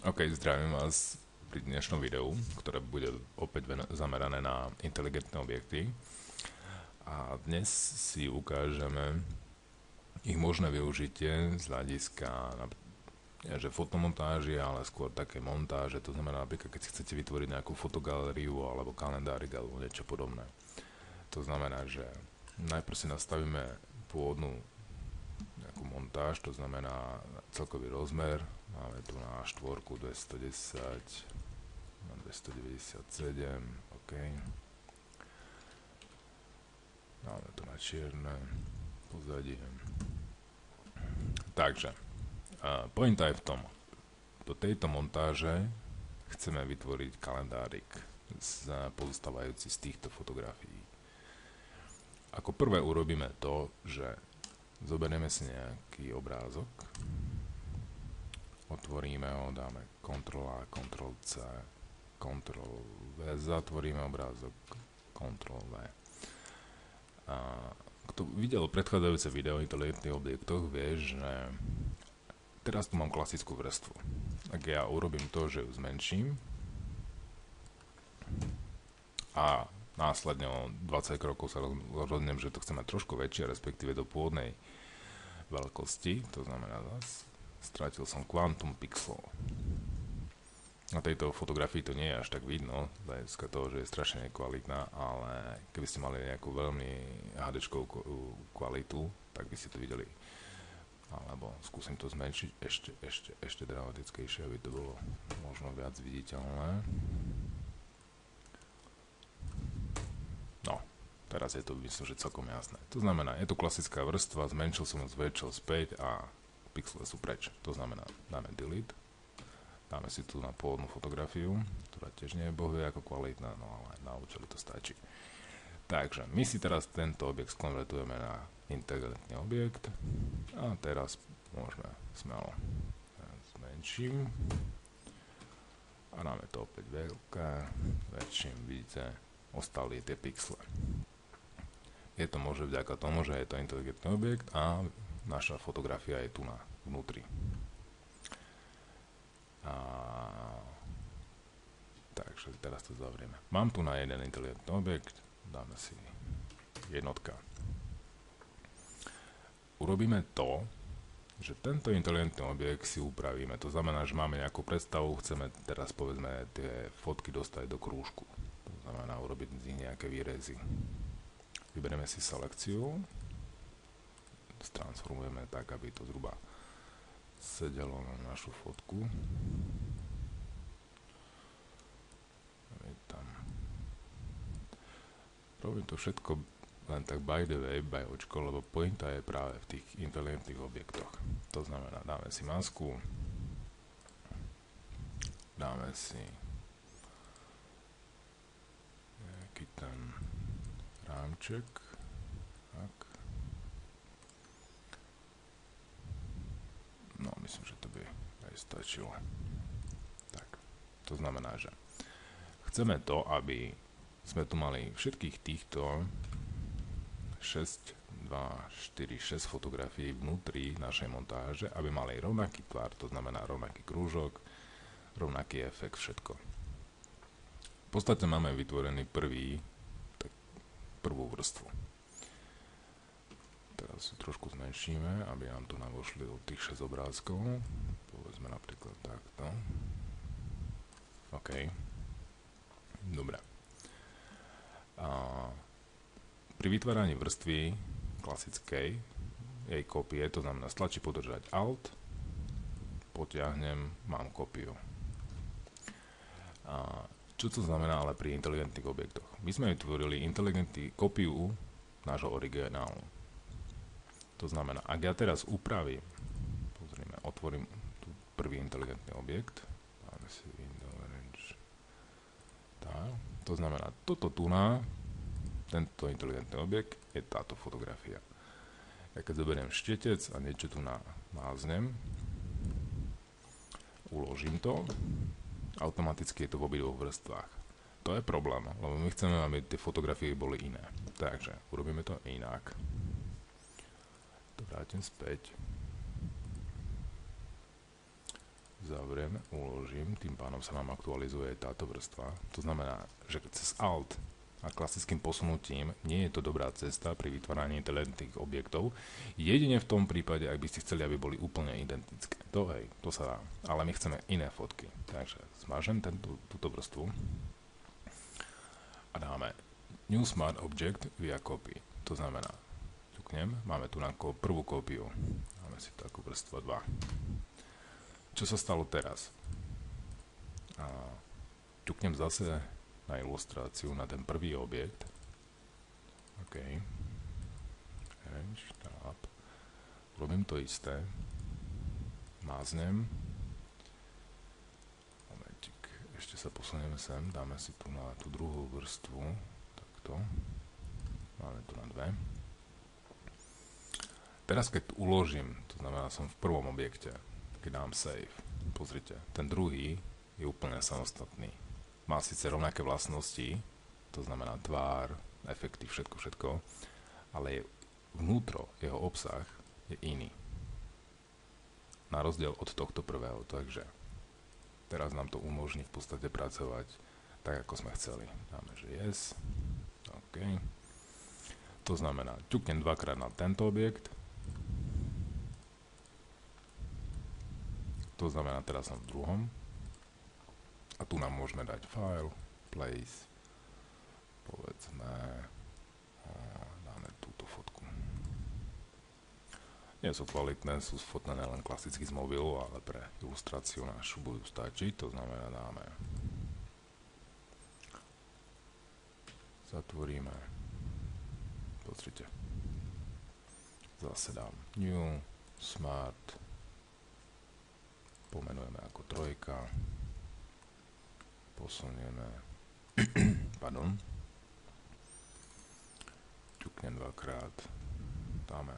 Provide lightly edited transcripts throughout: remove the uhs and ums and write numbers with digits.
OK, zdravím vás pri dnešnom videu, ktoré bude opäť zamerané na inteligentné objekty. A dnes si ukážeme ich možné využitie z hľadiska že fotomontáži, ale skôr také montáže. To znamená napríklad, keď si chcete vytvoriť nejakú fotogalériu alebo kalendárik alebo niečo podobné. To znamená, že najprv si nastavíme pôvodnú nejakú montáž, to znamená celkový rozmer. Máme tu na štvorku 210 na 297, OK. Máme tu na čierne pozadie. Takže, pointa je v tom, do tejto montáže chceme vytvoriť kalendárik pozostávajúci z týchto fotografií. Ako prvé urobíme to, že zoberieme si nejaký obrázok, otvoríme ho, dáme Ctrl+A, Ctrl+C, Ctrl+V, zatvoríme obrázok, Ctrl+V. A kto videl predchádzajúce video o inteligentných objektoch, vie, že teraz tu mám klasickú vrstvu. Ak ja urobím to, že ju zmenším a následne o 20 krokov sa rozhodnem, že to chcem mať trošku väčšie, respektíve do pôvodnej veľkosti, to znamená zase stratil som Quantum Pixel. Na tejto fotografii to nie je až tak vidno, z hľadiska toho, že je strašne nekvalitná, ale keby ste mali nejakú veľmi HD-čkovú kvalitu, tak by ste to videli. Alebo skúsim to zmenšiť ešte dramatickejšie, aby to bolo možno viac viditeľné. No, teraz je to myslím, že celkom jasné. To znamená, je to klasická vrstva, zmenšil som, zväčšil späť a pixle sú preč. To znamená, dáme delete, dáme si tu na pôvodnú fotografiu, ktorá tiež nie je bohvie ako kvalitná, no ale na účely to stačí. Takže my si teraz tento objekt skonvertujeme na inteligentný objekt a teraz môžeme smelo zmenším a dáme to opäť veľké, väčším, vidíte, ostali tie pixle. Je to možno vďaka tomu, že je to inteligentný objekt a naša fotografia je tu na vnútri. Takže teraz to zavrieme. Mám tu na jeden inteligentný objekt, dáme si jednotka. Urobíme to, že tento inteligentný objekt si upravíme. To znamená, že máme nejakú predstavu, chceme teraz povedzme tie fotky dostať do krúžku. To znamená urobiť z nich nejaké výrezy. Vyberieme si selekciu, transformujeme tak, aby to zhruba sedelo na našu fotku. Tam. Robím to všetko len tak by the way, by očko, lebo pointa je práve v tých inteligentných objektoch. To znamená, dáme si masku, dáme si nejaký ten rámček, tak. No, myslím, že to by aj stačilo. Tak, to znamená, že chceme to, aby sme tu mali všetkých týchto 6, 2, 4, 6 fotografií vnútri našej montáže, aby mali rovnaký tvar, to znamená rovnaký krúžok, rovnaký efekt, všetko. V podstate máme vytvorený prvú vrstvu. Teraz si trošku zmenšíme, aby nám tu navošli do tých 6 obrázkov. Povedzme napríklad takto. OK. Dobre. Pri vytváraní vrstvy klasickej jej kopie, to znamená stlačí podržať Alt, potiahnem, mám kópiu. Čo to znamená ale pri inteligentných objektoch? My sme vytvorili kópiu nášho originálu. To znamená, ak ja teraz upravím, pozrime, otvorím tu prvý inteligentný objekt, dáme si Windows Range, tak, to znamená, tento inteligentný objekt je táto fotografia. Ja keď zoberiem štetec a niečo tu náznem, uložím to, automaticky je to v obidvoch vrstvách. To je problém, lebo my chceme, aby tie fotografie boli iné. Takže urobíme to inak. To vrátim späť. zavriem, uložím, tým pádom sa nám aktualizuje táto vrstva. To znamená, že cez Alt a klasickým posunutím nie je to dobrá cesta pri vytváraní inteligentných objektov, jedine v tom prípade, ak by ste chceli, aby boli úplne identické. To sa dá, ale my chceme iné fotky. Takže zmažem túto vrstvu a dáme New Smart Object via Copy. To znamená, ťuknem, máme tu na prvú kópiu, máme si tu ako vrstva 2. Čo sa stalo teraz? Ťuknem zase na ilustráciu na ten prvý objekt. OK. Tab. Robím to isté. Máznem. Momentík. Ešte sa posunieme sem. Dáme si tu na tú druhú vrstvu. Takto. Máme tu na 2. Teraz keď uložím, to znamená, som v prvom objekte, keď dám save, pozrite, ten druhý je úplne samostatný. Má síce rovnaké vlastnosti, to znamená tvár, efekty, všetko, ale vnútro, jeho obsah je iný. Na rozdiel od tohto prvého, takže teraz nám to umožní v podstate pracovať tak, ako sme chceli. Dáme, že yes, OK. To znamená, ťuknem dvakrát na tento objekt, to znamená, teraz som v druhom. A tu nám môžeme dať file, place, povedzme, dáme túto fotku. Nie sú kvalitné, sú sfotnené len klasicky z mobilu, ale pre ilustráciu našu budú stačiť, to znamená dáme. Zatvoríme. Pozrite. Zase dám New, Smart, pomenujeme ako 3. Posunieme, pardon, ťuknem dvakrát, dáme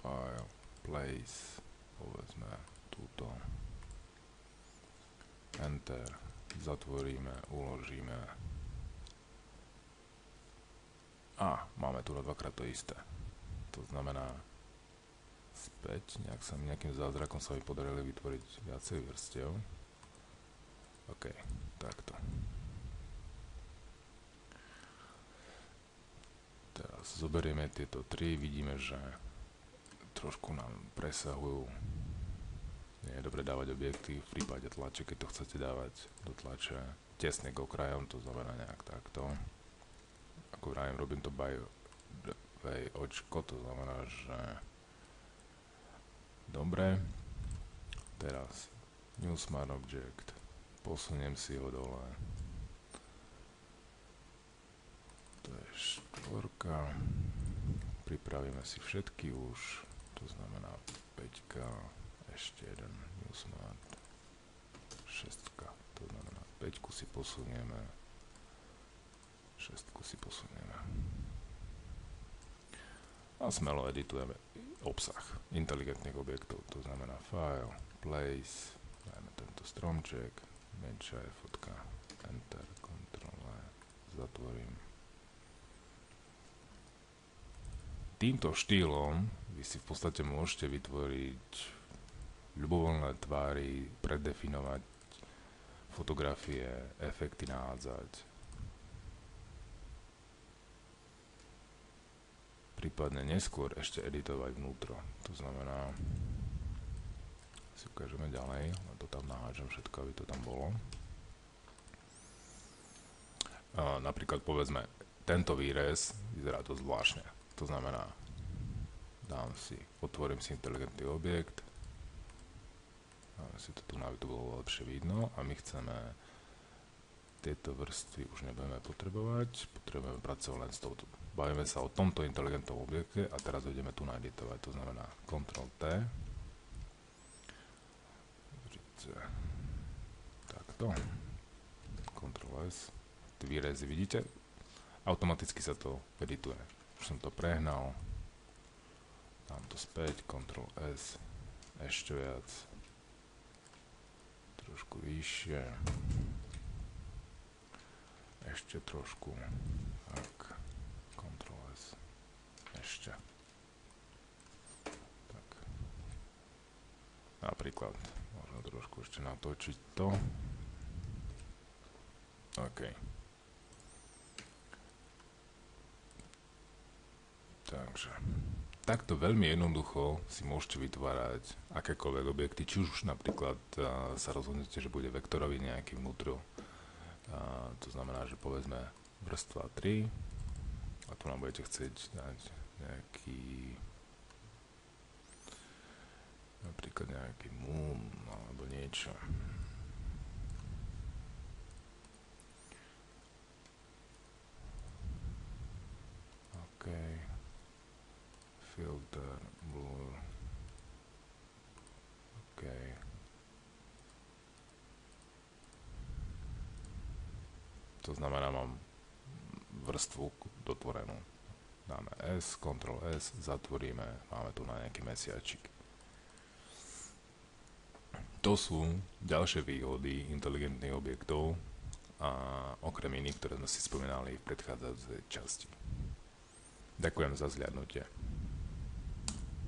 file, place, povedzme túto, enter, zatvoríme, uložíme a máme tu dvakrát to isté. To znamená späť, nejakým zázrakom sa mi podarilo vytvoriť viacej vrstiev. OK, takto. Teraz zoberieme tieto 3, vidíme, že trošku nám presahujú. Nie je dobre dávať objekty v prípade tlače, keď to chcete dávať do tlače tesne k okrajom, to znamená nejak takto. Ako vravím, robím to by way očko, to znamená, že dobre. Teraz New Smart Object. Posuniem si ho dole. To je 4. Pripravíme si všetky už. To znamená 5. Ešte jeden New Smart. 6. To znamená 5 si posunieme. 6 si posunieme. A smelo editujeme obsah inteligentných objektov. To znamená file, place, dajme tento stromček, menšia je fotka, enter, kontrole, zatvorím. Týmto štýlom vy si v podstate môžete vytvoriť ľubovoľné tvary, predefinovať fotografie, efekty nahádzať. Prípadne neskôr ešte editovať vnútro. To znamená, si ukážeme ďalej, len to tam nahážem všetko, aby to tam bolo. Napríklad povedzme, tento výrez vyzerá to zvláštne. To znamená, otvorím si inteligentný objekt, dáme si to tu, aby to bolo lepšie vidno a my chceme tieto vrstvy už nebudeme potrebovať, potrebujeme pracovať len s touto. Bavíme sa o tomto inteligentnom objekte a teraz ideme tu naeditovať, to znamená Ctrl-T, takto, Ctrl-S, tie výrezy vidíte, automaticky sa to edituje. Už som to prehnal, dám to späť, Ctrl-S, ešte viac, trošku vyššie, ešte trošku, tak, Ctrl-S, ešte, tak, napríklad, možno trošku ešte natočiť to. OK. Takže takto veľmi jednoducho si môžete vytvárať akékoľvek objekty, či už napríklad sa rozhodnete, že bude vektorový nejaký vnútro. To znamená, že povedzme vrstva 3 a tu nám budete chcieť dať nejaký napríklad nejaký moon alebo niečo. OK. Filter, blur. OK. To znamená, mám vrstvu dotvorenú. Dáme S, Ctrl S, zatvoríme, máme tu na nejaký mesiačik. To sú ďalšie výhody inteligentných objektov a okrem iných, ktoré sme si spomínali v predchádzajúcej časti. Ďakujem za zhliadnutie.